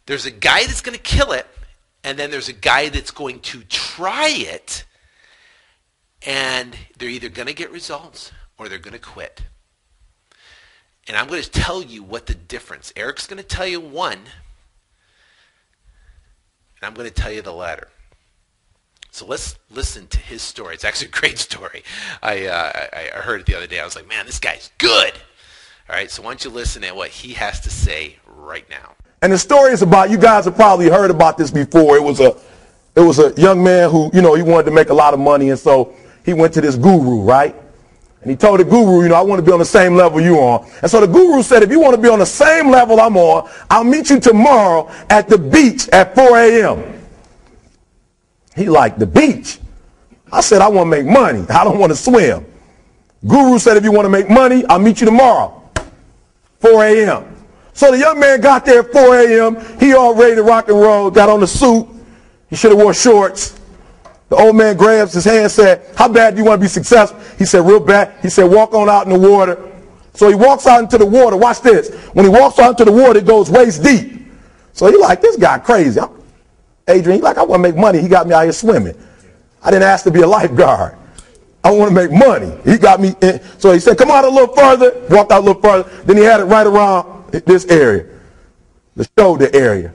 There's a guy that's going to kill it, and then there's a guy that's going to try it, and they're either going to get results or they're going to quit. And I'm going to tell you what the difference. Eric's going to tell you one, and I'm going to tell you the latter. So let's listen to his story. It's actually a great story. I heard it the other day. I was like, man, this guy's good. All right, so why don't you listen to what he has to say right now. And the story is about, you guys have probably heard about this before. It was a young man who, he wanted to make a lot of money, and so he went to this guru, right? And he told the guru, I want to be on the same level you on. And so the guru said, if you want to be on the same level I'm on, I'll meet you tomorrow at the beach at 4 a.m. He like, the beach? I said, I want to make money. I don't want to swim. Guru said, if you want to make money, I'll meet you tomorrow, 4 a.m. So the young man got there at 4 a.m. He all ready to rock and roll, got on the suit. He should have wore shorts. The old man grabs his hand and said, how bad do you want to be successful? He said, real bad. He said, walk on out in the water. So he walks out into the water. Watch this. When he walks out into the water, it goes waist deep. So he like, this guy crazy. Adrian, he like, I want to make money. He got me out here swimming. I didn't ask to be a lifeguard. I want to make money. He got me in. So he said, come out a little further. Walked out a little further. Then he had it right around this area, the shoulder area.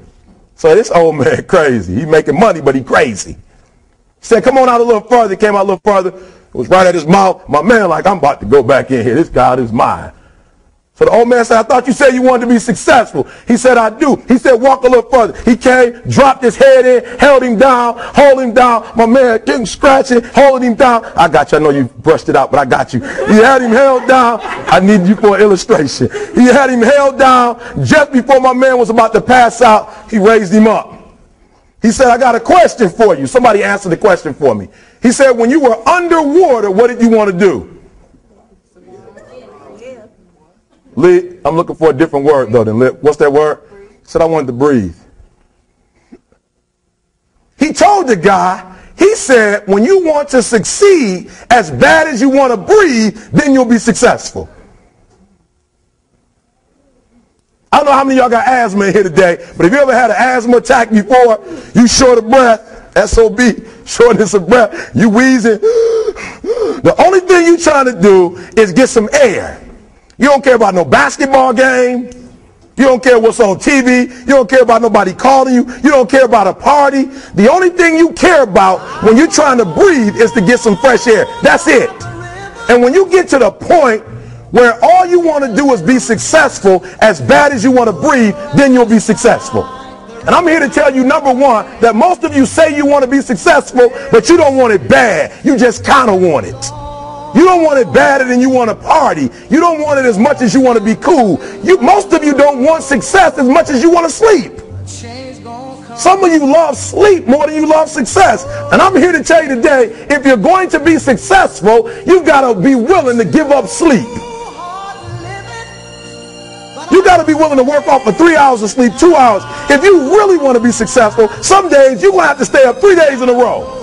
So this old man crazy. He making money, but he crazy. He said, come on out a little further. He came out a little further. It was right at his mouth. My man like, I'm about to go back in here. This God is mine. So the old man said, I thought you said you wanted to be successful. He said, I do. He said, walk a little further. He came, dropped his head in, held him down, hold him down. My man getting scratching, holding him down. I got you. I know you brushed it out, but I got you. He had him held down. I need you for an illustration. He had him held down. Just before my man was about to pass out, he raised him up. He said, I got a question for you. Somebody answer the question for me. He said, when you were underwater, what did you want to do? Lee, I'm looking for a different word, though, than lip. What's that word? He said, I wanted to breathe. He told the guy, he said, when you want to succeed as bad as you want to breathe, then you'll be successful. I don't know how many of y'all got asthma in here today, but if you ever had an asthma attack before, you short of breath, S-O-B, shortness of breath, you wheezing. The only thing you trying to do is get some air. You don't care about no basketball game. You don't care what's on TV. You don't care about nobody calling you. You don't care about a party. The only thing you care about when you're trying to breathe is to get some fresh air. That's it. And when you get to the point where all you want to do is be successful as bad as you want to breathe, then you'll be successful. And I'm here to tell you, number one, that most of you say you want to be successful, but you don't want it bad. You just kind of want it. You don't want it badder than you want to party. You don't want it as much as you want to be cool. Most of you don't want success as much as you want to sleep. Some of you love sleep more than you love success. And I'm here to tell you today, if you're going to be successful, you've got to be willing to give up sleep. You got to be willing to work off for 3 hours of sleep, 2 hours. If you really want to be successful, some days you're going to have to stay up 3 days in a row.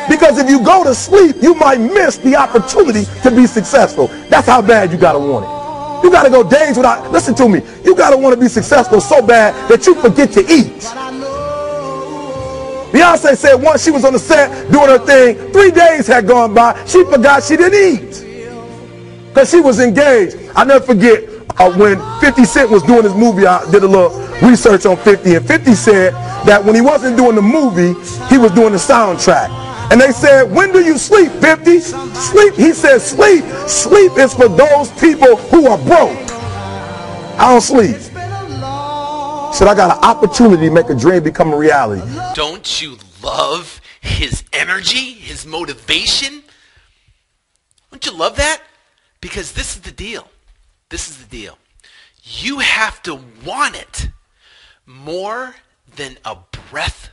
Because if you go to sleep, you might miss the opportunity to be successful. That's how bad you got to want it. You got to go days without, listen to me, you got to want to be successful so bad that you forget to eat. Beyonce said once she was on the set doing her thing, 3 days had gone by, she forgot she didn't eat. Because she was engaged. I'll never forget when 50 Cent was doing his movie, I did a little research on 50, and 50 said that when he wasn't doing the movie, he was doing the soundtrack. And they said, when do you sleep, 50? Sleep. He said, sleep. Sleep is for those people who are broke. I don't sleep. He said, I got an opportunity to make a dream become a reality. Don't you love his energy, his motivation? Don't you love that? Because this is the deal. This is the deal. You have to want it more than a breath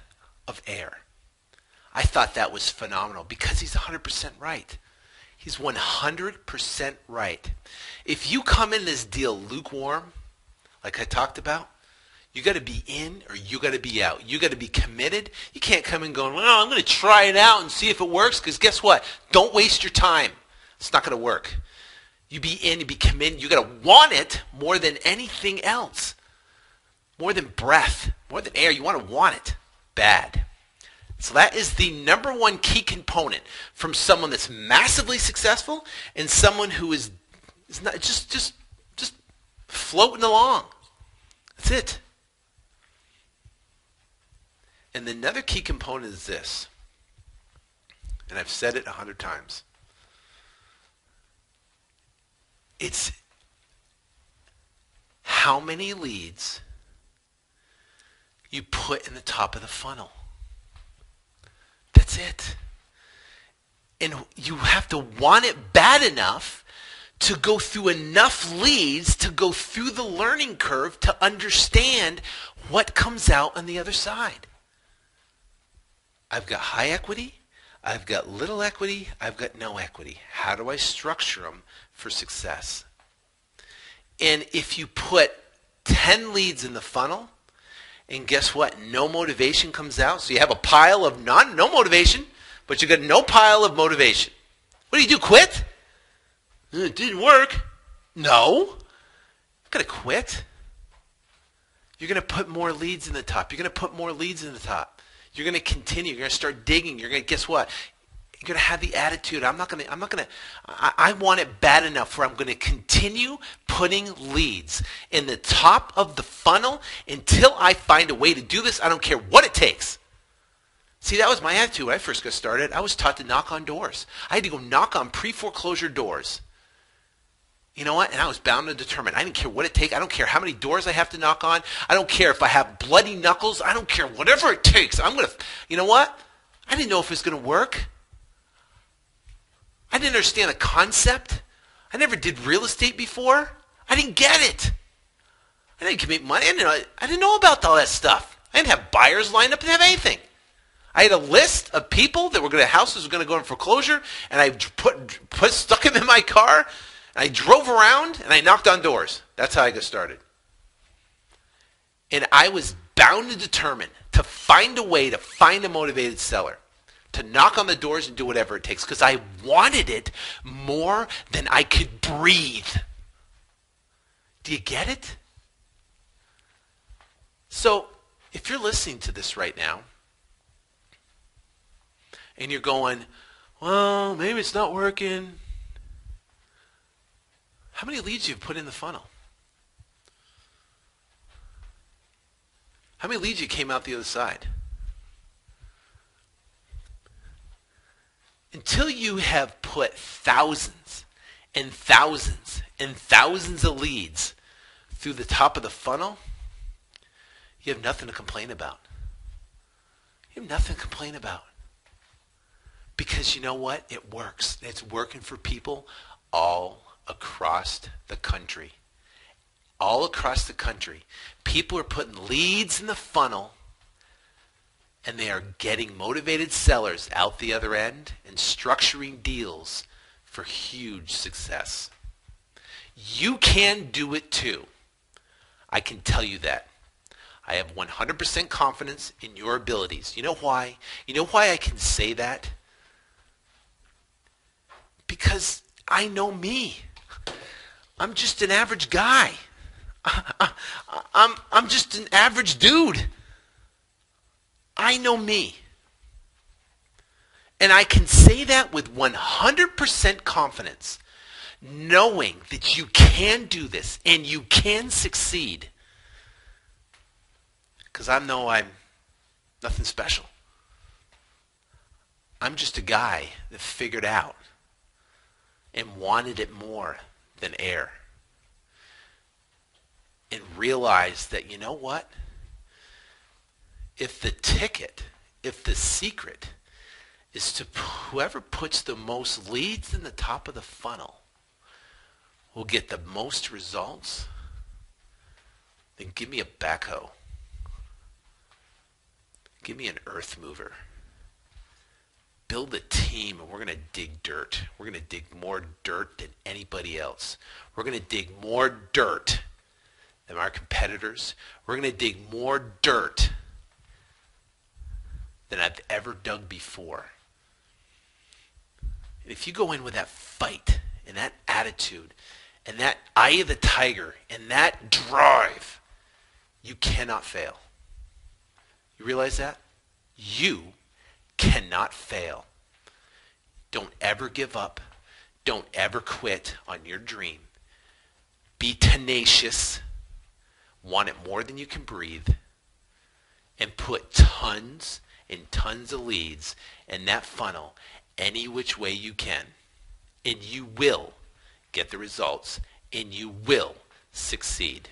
of air. I thought that was phenomenal because he's 100% right. He's 100% right. If you come in this deal lukewarm, like I talked about, you got to be in or you got to be out. You got to be committed. You can't come in going, well, I'm going to try it out and see if it works, because guess what? Don't waste your time. It's not going to work. You be in, you be committed. You got to want it more than anything else. More than breath, more than air. You want to want it bad. So that is the number one key component from someone that's massively successful and someone who is not just floating along. That's it. And another key component is this, and I've said it 100 times. It's how many leads you put in the top of the funnel. That's it. And you have to want it bad enough to go through enough leads to go through the learning curve to understand what comes out on the other side. I've got high equity, I've got little equity, I've got no equity. How do I structure them for success? And if you put 10 leads in the funnel, and guess what? No motivation comes out. So you have a pile of no motivation, but you got no pile of motivation. What do? Quit? It didn't work. No. You're going to quit. You're going to put more leads in the top. You're going to put more leads in the top. You're going to continue. You're going to start digging. You're going to, guess what? You're going to have the attitude. I want it bad enough where I'm going to continue putting leads in the top of the funnel until I find a way to do this. I don't care what it takes. See, that was my attitude when I first got started. I was taught to knock on doors. I had to go knock on pre-foreclosure doors. You know what? And I was bound and determined. I didn't care what it takes. I don't care how many doors I have to knock on. I don't care if I have bloody knuckles. I don't care. Whatever it takes. You know what? I didn't know if it was going to work. I didn't understand the concept. I never did real estate before. I didn't get it. I didn't make money. I didn't know about all that stuff. I didn't have buyers lined up. I didn't have anything. I had a list of people that houses were going to go in foreclosure, and I stuck them in my car. I drove around and I knocked on doors. That's how I got started. And I was bound and determined to find a way to find a motivated seller, to knock on the doors and do whatever it takes, because I wanted it more than I could breathe. Do you get it? So if you're listening to this right now and you're going, well, maybe it's not working. How many leads you've put in the funnel? How many leads you came out the other side? Until you have put thousands and thousands and thousands of leads through the top of the funnel, you have nothing to complain about. You have nothing to complain about. Because you know what? It works. It's working for people all across the country. All across the country. People are putting leads in the funnel, and they are getting motivated sellers out the other end and structuring deals for huge success. You can do it too. I can tell you that. I have 100% confidence in your abilities. You know why? You know why I can say that? Because I know me. I'm just an average guy. I'm just an average dude. I know me. And I can say that with 100% confidence, knowing that you can do this and you can succeed. Because I know I'm nothing special. I'm just a guy that figured out and wanted it more than air. And realized that, you know what? If the ticket, if the secret is to whoever puts the most leads in the top of the funnel will get the most results, then give me a backhoe. Give me an earth mover. Build a team, and we're going to dig dirt. We're going to dig more dirt than anybody else. We're going to dig more dirt than our competitors. We're going to dig more dirt than I've ever dug before. And if you go in with that fight and that attitude and that eye of the tiger and that drive, you cannot fail. You realize that? You cannot fail. Don't ever give up. Don't ever quit on your dream. Be tenacious. Want it more than you can breathe. And put tons and tons of leads in that funnel any which way you can. And you will get the results. And you will succeed.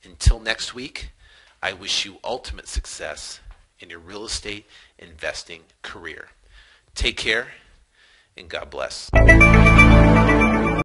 Until next week, I wish you ultimate success in your real estate investing career. Take care, and God bless.